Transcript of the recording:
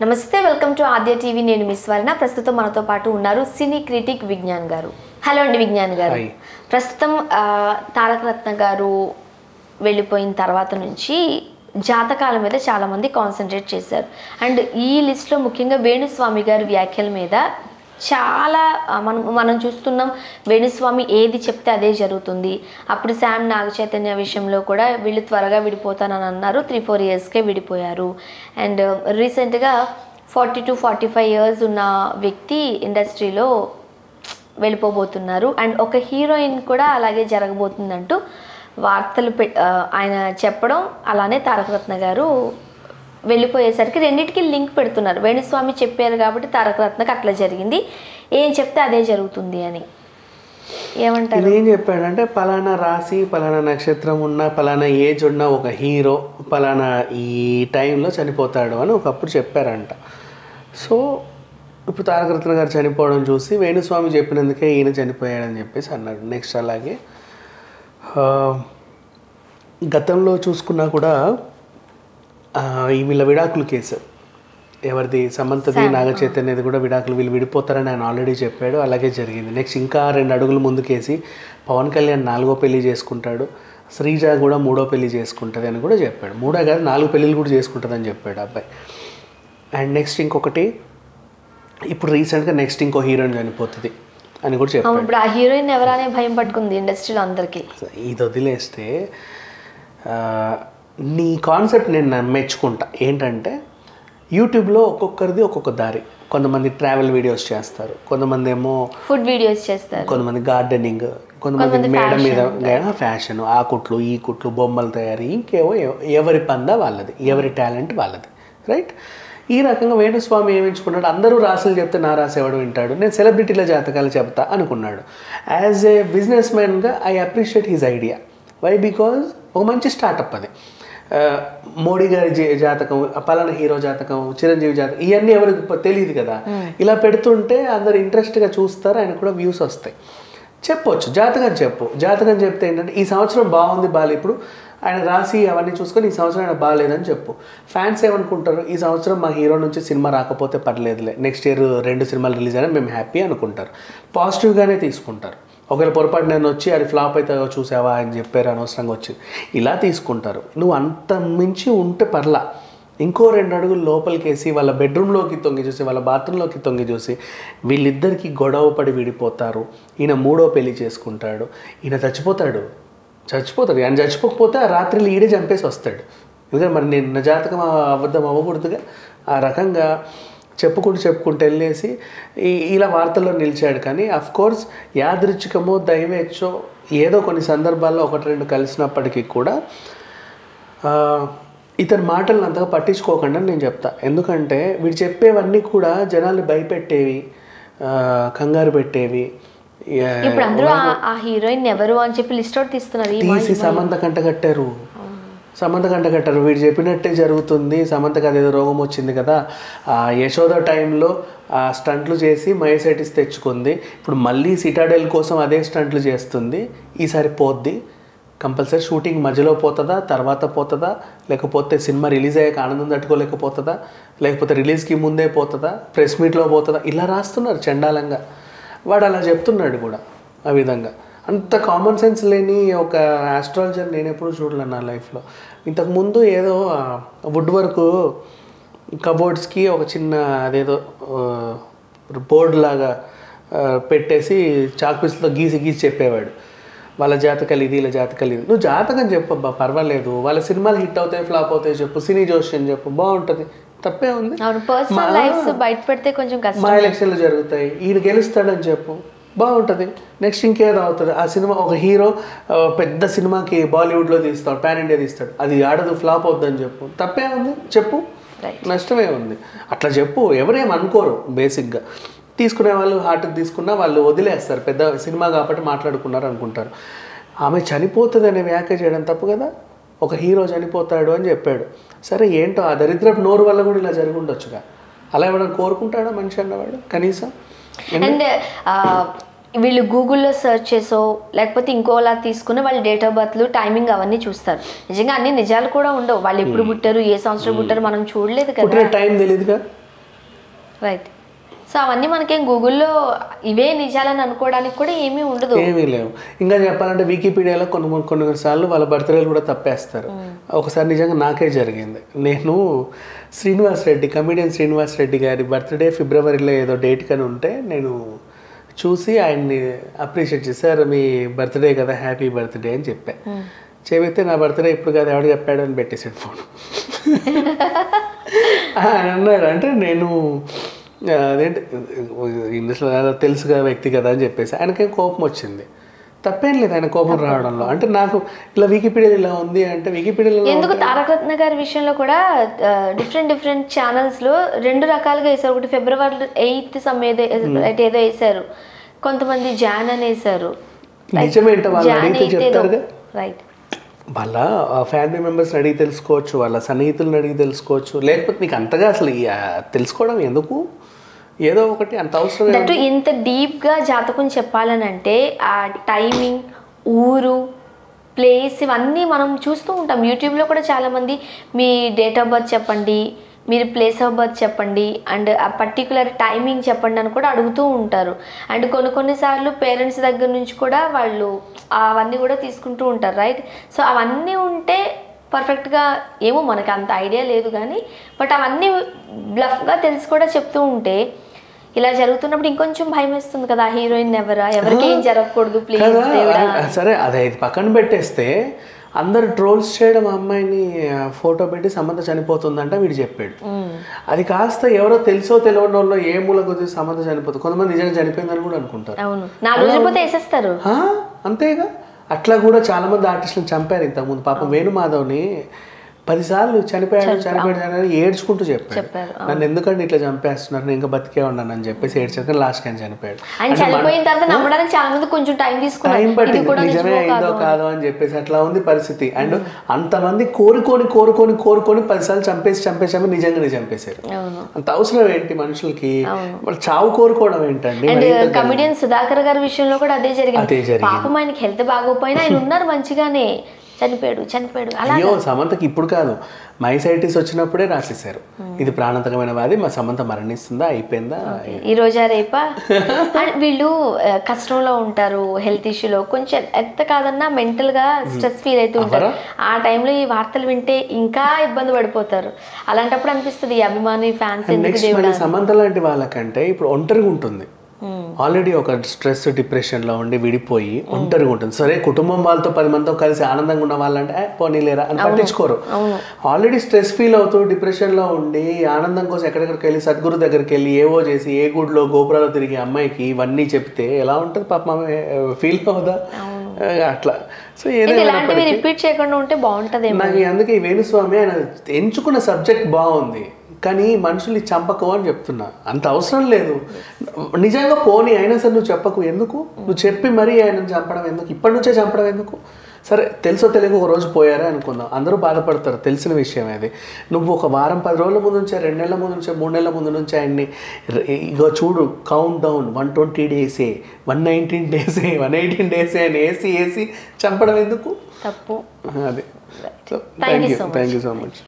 నమస్తే, welcome to Aadya TV. నేను miss వర్ణ. ప్రస్తుతం మనతో పాటు ఉన్నారు సినీ క్రిటిక్ విజ్ఞాన్ గారు. హలో అండి విజ్ఞాన్ గారు. ప్రస్తుతం తారక రత్న గారు వెళ్ళిపోయిన తర్వాత నుంచి జాతకాల మీద చాలామంది కాన్సన్ట్రేట్ చేశారు. అండ్ ఈ లిస్ట్లో ముఖ్యంగా వేణుస్వామి గారి వ్యాఖ్యల మీద చాలా మనం చూస్తున్నాం. వేణుస్వామి ఏది చెప్తే అదే జరుగుతుంది. అప్పుడు శామ్ నాగచైతన్య విషయంలో కూడా వీళ్ళు త్వరగా విడిపోతానని అన్నారు. 3-4 ఇయర్స్కే విడిపోయారు. అండ్ రీసెంట్గా 40-45 ఇయర్స్ ఉన్న వ్యక్తి ఇండస్ట్రీలో వెళ్ళిపోబోతున్నారు. అండ్ ఒక హీరోయిన్ కూడా అలాగే జరగబోతుందంటూ వార్తలు ఆయన చెప్పడం, అలానే తారక రత్న గారు వెళ్ళిపోయేసరికి రెండింటికి లింక్ పెడుతున్నారు. వేణుస్వామి చెప్పారు కాబట్టి తారక రత్నకు అట్లా జరిగింది, ఏం చెప్తే అదే జరుగుతుంది అని. ఏమంటారు? ఏం చెప్పాడంటే పలానా రాశి, పలానా నక్షత్రం ఉన్న, పలానా ఏజ్ ఉన్న ఒక హీరో పలానా ఈ టైంలో చనిపోతాడు అని ఒకప్పుడు చెప్పారంట. సో ఇప్పుడు తారక రత్న గారు చనిపోవడం చూసి వేణుస్వామి చెప్పినందుకే ఈయన చనిపోయాడని చెప్పేసి అన్నాడు. నెక్స్ట్ అలాగే గతంలో చూసుకున్నా కూడా వీళ్ళ విడాకుల కేసు ఎవరిది, సమంతది, నాగచైతన్యది కూడా విడాకులు, వీళ్ళు విడిపోతారని ఆయన ఆల్రెడీ చెప్పాడు. అలాగే జరిగింది. నెక్స్ట్ ఇంకా 2 అడుగులు ముందుకేసి పవన్ కళ్యాణ్ 4వ పెళ్లి చేసుకుంటాడు, శ్రీజ కూడా 3వ పెళ్లి చేసుకుంటుంది అని కూడా చెప్పాడు. 3 కాదు 4 పెళ్ళిళ్ళు కూడా చేసుకుంటుంది అని చెప్పాడు అబ్బాయి. అండ్ నెక్స్ట్ ఇంకొకటి, ఇప్పుడు రీసెంట్గా నెక్స్ట్ ఇంకో హీరోయిన్ చనిపోతుంది అని కూడా చెప్పాడు. ఇప్పుడు ఆ హీరోయిన్ ఎవరనే భయం పట్టుకుంది ఇండస్ట్రీలో అందరికీ. ఇది వదిలేస్తే నీ కాన్సెప్ట్ నేను మెచ్చుకుంటా. ఏంటంటే యూట్యూబ్లో ఒక్కొక్కరిది ఒక్కొక్క దారి. కొంతమంది ట్రావెల్ వీడియోస్ చేస్తారు, కొంతమంది ఏమో ఫుడ్ వీడియోస్ చేస్తారు, కొంతమంది గార్డెనింగ్, కొంతమంది మేడ మీద ఫ్యాషన్, ఆ కుట్లు ఈ కుట్లు, బొమ్మలు తయారీ, ఇంకేవో ఎవరి పందా వాళ్ళది, ఎవరి టాలెంట్ వాళ్ళది, రైట్? ఈ రకంగా వేణుస్వామి ఏమి ఎంచుకున్నాడు, అందరూ రాసులు చెప్తే నా రాసి ఎవడు వింటాడు, నేను సెలబ్రిటీల జాతకాలు చెప్తా అనుకున్నాడు. యాజ్ ఏ బిజినెస్ మ్యాన్గా I appreciate his idea. Why? Because ఒక మంచి స్టార్టప్ అది. మోడీ గారి జాతకం, పలానా హీరో జాతకం, చిరంజీవి జాతకం, ఇవన్నీ ఎవరికి తెలియదు కదా. ఇలా పెడుతుంటే అందరు ఇంట్రెస్ట్గా చూస్తారు, ఆయన కూడా వ్యూస్ వస్తాయి. చెప్పొచ్చు, జాతకం చెప్పు. జాతకం చెప్తే ఏంటంటే ఈ సంవత్సరం బాగుంది, బాగాలేదు, ఇప్పుడు ఆయన రాసి అవన్నీ చూసుకొని ఈ సంవత్సరం ఆయన బాగాలేదని చెప్పు. ఫ్యాన్స్ ఏమనుకుంటారు, ఈ సంవత్సరం మా హీరో నుంచి సినిమా రాకపోతే పర్లేదులే, నెక్స్ట్ ఇయర్ 2 సినిమాలు రిలీజ్ అయినా మేము హ్యాపీ అనుకుంటారు. పాజిటివ్గానే తీసుకుంటారు. ఒకవేళ పొరపాటు నేను వచ్చి అది ఫ్లాప్ అయితే చూసావా అని చెప్పారు, అనవసరంగా వచ్చింది, ఇలా తీసుకుంటారు. నువ్వు అంత మించి ఉంటే పర్లా, ఇంకో 2 అడుగులు లోపలికేసి వాళ్ళ బెడ్రూమ్లోకి తొంగి చూసి, వాళ్ళ బాత్రూంలోకి తొంగి చూసి వీళ్ళిద్దరికి గొడవ పడి విడిపోతారు. ఈయన 3వ పెళ్లి చేసుకుంటాడు, ఈయన చచ్చిపోతాడు. ఆయన చచ్చిపోకపోతే ఆ రాత్రిలో ఈడే చంపేసి వస్తాడు. ఎందుకంటే మరి నేను నా జాతకం అబద్ధం అవ్వకూడదుగా. ఆ రకంగా చెప్పుకుంటూ వెళ్ళేసి ఇలా వార్తల్లో నిలిచాడు. కానీ అఫ్కోర్స్ యాదృచ్ఛికమో దైవేచ్ఛో ఏదో కొన్ని సందర్భాల్లో 1-2 కలిసినప్పటికీ కూడా ఇతని మాటలను అంతగా పట్టించుకోకుండా నేను చెప్తా. ఎందుకంటే వీడు చెప్పేవన్నీ కూడా జనాలు భయపెట్టేవి, కంగారు పెట్టేవి. ఇప్పుడు అందరూ ఆ హీరోయిన్ ఎవరు అని చెప్పి లిస్ట్ అవుట్ తీసి సమంత కంట కట్టారు. వీడు చెప్పినట్టే జరుగుతుంది. సమంతకు అదేదో రోగం వచ్చింది కదా, యశోద టైంలో స్టంట్లు చేసి మయోసైటిస్ తెచ్చుకుంది. ఇప్పుడు మళ్ళీ సిటాడెల్ కోసం అదే స్టంట్లు చేస్తుంది. ఈసారి పోద్ది కంపల్సరీ. షూటింగ్ మధ్యలో పోతుందా, తర్వాత పోతుందా, లేకపోతే సినిమా రిలీజ్ అయ్యాక ఆనందం తట్టుకోలేకపోతుందా, లేకపోతే రిలీజ్కి ముందే పోతుందా, ప్రెస్ మీట్లో పోతుందా, ఇలా రాస్తున్నారు చండాలంగా. వాడు అలా చెప్తున్నాడు కూడా. ఆ విధంగా అంత కామన్ సెన్స్ లేని ఒక ఆస్ట్రాలజర్ నేను ఎప్పుడూ చూడలేను నా లైఫ్లో. ఇంతకుముందు ఏదో వుడ్ వర్క్ కబోర్డ్స్కి ఒక చిన్న అదేదో బోర్డు లాగా పెట్టేసి చాక్పీస్తో గీసి చెప్పేవాడు, వాళ్ళ జాతకాలు ఇది, ఇలా జాతకాలు ఇది. నువ్వు జాతకం చెప్పబ్బా, పర్వాలేదు. వాళ్ళ సినిమాలు హిట్ అవుతాయి, ఫ్లాప్ అవుతాయి చెప్పు, సినీ జోష్యం చెప్పు, బాగుంటుంది, తప్పే ఉంది. మా ఎలక్షన్లు జరుగుతాయి, ఈయన గెలుస్తాడని చెప్పు, బాగుంటుంది. నెక్స్ట్ ఇంకేదో అవుతుంది. ఆ సినిమా ఒక హీరో పెద్ద సినిమాకి బాలీవుడ్లో తీస్తాడు, పాన్ ఇండియా తీస్తాడు, అది ఆడదు, ఫ్లాప్ అవుతుందని చెప్పు, తప్పే ఉంది చెప్పు, నష్టమే ఉంది. అట్లా చెప్పు, ఎవరేం అనుకోరు. బేసిక్గా తీసుకునే వాళ్ళు హార్ట్కి తీసుకున్నా వాళ్ళు వదిలేస్తారు, పెద్ద సినిమా కాబట్టి మాట్లాడుకున్నారు అనుకుంటారు. ఆమె చనిపోతుంది అనే వ్యాఖ్య చేయడం తప్పు కదా. ఒక హీరో చనిపోతాడు అని చెప్పాడు, సరే ఏంటో ఆ దరిద్రపు నోరు వల్ల కూడా ఇలా జరిగి ఉండొచ్చుగా. అలా ఎవరైనా కోరుకుంటాడా మనిషి అన్నవాడు కనీసం? అండ్ వీళ్ళు గూగుల్లో సెర్చ్ చేసో లేకపోతే ఇంకోలా తీసుకుని వాళ్ళ డేట్ ఆఫ్ బర్త్లు, టైమింగ్ అవన్నీ చూస్తారు. నిజంగా అన్ని నిజాలు కూడా ఉండవు. వాళ్ళు ఎప్పుడు పుట్టారు, ఏ సంవత్సరం పుట్టారు మనం చూడలేదు కదా. టైం తెలియదుగా. రైట్. సో అవన్నీ మనకేం గూగుల్లో ఇవే నిజాలని అనుకోవడానికి కూడా ఏమీ ఉండదు. ఏమీ లేవు. ఇంకా చెప్పాలంటే వికీపీడియాలో కొన్నిసార్లు వాళ్ళ బర్త్డేలు కూడా తప్పేస్తారు. ఒకసారి నిజంగా నాకే జరిగింది. నేను శ్రీనివాస్ రెడ్డి, కమెడియన్ శ్రీనివాస్ రెడ్డి గారి బర్త్డే ఫిబ్రవరిలో ఏదో డేట్ కానీ ఉంటే నేను చూసి ఆయన్ని అప్రిషియేట్ చేశారు. మీ బర్త్డే కదా, హ్యాపీ బర్త్డే అని చెప్పా. చెబితే నా బర్త్డే ఇప్పుడు కదా ఎవడు చెప్పాడు అని పెట్టేసాడు ఫోన్. అన్నాడు అంటే నేను అదేంటి ఇండస్ట్రీలో తెలుసుగా వ్యక్తి కదా అని చెప్పేసి ఆయనకేం కోపం వచ్చింది. తప్పేం లేదు ఆయన కోపం రావడంలో. అంటే నాకు ఇలా వికీపీడియా ఇలా ఉంది అంటే వికీపీడియాలో ఎందుకు తారక రత్న గారి విషయంలో కూడా డిఫరెంట్ ఛానల్స్లో 2 రకాలుగా వేశారు. ఒకటి ఫిబ్రవరి 8 ఏదో వేశారు, కొంతమంది జాన్ అని వేశారు. నిజమేంటో వాళ్ళు అడిగితే చెప్తారుగా. రైట్. వాళ్ళ ఫ్యామిలీ మెంబర్స్ని అడిగి తెలుసుకోవచ్చు, వాళ్ళ సన్నిహితులను అడిగి తెలుసుకోవచ్చు. లేకపోతే నీకు అంతగా అసలు తెలుసుకోవడం ఎందుకు? ఏదో ఒకటి అంత అవసరం. దట్టు ఇంత డీప్గా జాతకం చెప్పాలని అంటే ఆ టైమింగ్, ఊరు, ప్లేస్ ఇవన్నీ మనం చూస్తూ ఉంటాం. యూట్యూబ్లో కూడా చాలామంది మీ డేట్ ఆఫ్ బర్త్ చెప్పండి, మీరు ప్లేస్ ఆఫ్ బర్త్ చెప్పండి, అండ్ ఆ పర్టికులర్ టైమింగ్ చెప్పండి అని కూడా అడుగుతూ ఉంటారు. అండ్ కొన్నిసార్లు పేరెంట్స్ దగ్గర నుంచి కూడా వాళ్ళు అవన్నీ కూడా తీసుకుంటూ ఉంటారు. రైట్. సో అవన్నీ ఉంటే పర్ఫెక్ట్గా ఏమో మనకు అంత ఐడియా లేదు కానీ, బట్ అవన్నీ బ్లఫ్గా తెలిసి కూడా చెప్తూ ఉంటే ఇలా జరుగుతున్నప్పుడు ఇంకొంచెం భయం వేస్తుంది కదా, హీరోయిన్ ఎవరికి ఏం జరగకూడదు ప్లీజ్. సరే అదే పక్కన పెట్టేస్తే అందరు ట్రోల్స్ చేయడం, అమ్మాయిని ఫోటో పెట్టి సమంత చనిపోతుందంట వీడు చెప్పాడు. అది కాస్త ఎవరో తెలుసో తెలియని వాళ్ళు ఏ మూల కొద్ది సమంత చనిపోతుంది, కొంతమంది నిజంగా చనిపోయిందని కూడా అనుకుంటారు. అంతేగా. అట్లా కూడా చాలా మంది ఆర్టిస్టులను చంపారు ఇంతకుముందు. పాపం వేణుమాధవ్ని 10 సార్లు చనిపోయాడు ఏడ్చుకుంటూ చెప్పాడు, నన్ను ఎందుకంటే ఇట్లా చంపేస్తున్నారు, నేను ఇంకా బతికే ఉన్నాను అని చెప్పేసి ఏడ్చాక లాస్ట్ ఆయన చనిపోయాడు. టైం పట్టింది నిజమే అయిందో కాదో అని చెప్పేసి అట్లా ఉంది పరిస్థితి. అండ్ అంతమంది కోరుకొని 10 సార్లు చంపేసి నిజంగానే చంపేశారు. అంత అవసరం ఏంటి మనుషులకి? వాళ్ళు చావు కోరుకోవడం ఏంటండి? కమెడియన్ సుధాకర్ గారి విషయంలో కూడా అదే జరిగింది. పాపం ఆయనకి హెల్త్ బాగోపోయినా ఆయన ఉన్నారు మంచిగానే, చనిపోయాడు. అయ్యో సమంతకి ఇప్పుడు కాదు, మైసైటిస్ వచ్చినప్పుడే రాసేశారు ఇది ప్రాణాంతకమైన వ్యాధి, మా సమంత మరణిస్తుందా, అయిపోయిందా, ఈ రోజా రేపా. వీళ్ళు కష్టంలో ఉంటారు, హెల్త్ ఇష్యూలో కొంచెం ఎంత కాదన్నా మెంటల్గా స్ట్రెస్ ఫీల్ అవుతూ ఉంటారు. ఆ టైంలో ఈ వార్తలు వింటే ఇంకా ఇబ్బంది పడిపోతారు. అలాంటప్పుడు అనిపిస్తుంది ఈ అభిమాని ఫ్యాన్స్ ఎందుకు. సమంత లాంటి వాళ్ళకంటే ఇప్పుడు ఒంటరిగా ఉంటుంది, ఆల్రెడీ ఒక స్ట్రెస్ డిప్రెషన్లో ఉండి విడిపోయి ఒంటరిగా ఉంటుంది. సరే కుటుంబం వాళ్ళతో 10 మందితో కలిసి ఆనందంగా ఉన్న వాళ్ళంటే పోనీలేరా అని పట్టించుకోరు. ఆల్రెడీ స్ట్రెస్ ఫీల్ అవుతూ డిప్రెషన్లో ఉండి ఆనందం కోసం ఎక్కడెక్కడికి వెళ్ళి సద్గురు దగ్గరికి వెళ్ళి ఏవో చేసి ఏ గుడిలో గోపురాలు తిరిగి అమ్మాయికి ఇవన్నీ చెప్తే ఎలా ఉంటుంది పాపం, ఫీల్ అవుదా అట్లా. సో ఏదైనా రిపీట్ చేయకుండా ఉంటే బాగుంటుంది. నాకు అందుకే ఈ వేణుస్వామి ఆయన ఎంచుకున్న సబ్జెక్ట్ బాగుంది కానీ మనుషుల్ని చంపకు అని చెప్తున్నా. అంత అవసరం లేదు నిజంగా. పోనీ అయినా సరే నువ్వు చెప్పకు, ఎందుకు నువ్వు చెప్పి మరీ ఆయన చంపడం ఎందుకు, ఇప్పటి నుంచే చంపడం ఎందుకు? సరే తెలుసో తెలియక ఒక రోజు పోయారే అనుకుందాం, అందరూ బాధపడతారు, తెలిసిన విషయం అది. నువ్వు ఒక వారం 10 రోజుల ముందు నుంచే, 2 నెలల ముందు నుంచే, 3 నెలల ముందు నుంచే ఆయన్ని ఇగో చూడు కౌంట్ డౌన్ 120 డేసే, 119 డేసే, 118 డేసే అని వేసి చంపడం ఎందుకు? తప్పు. అదే. Thank you so much.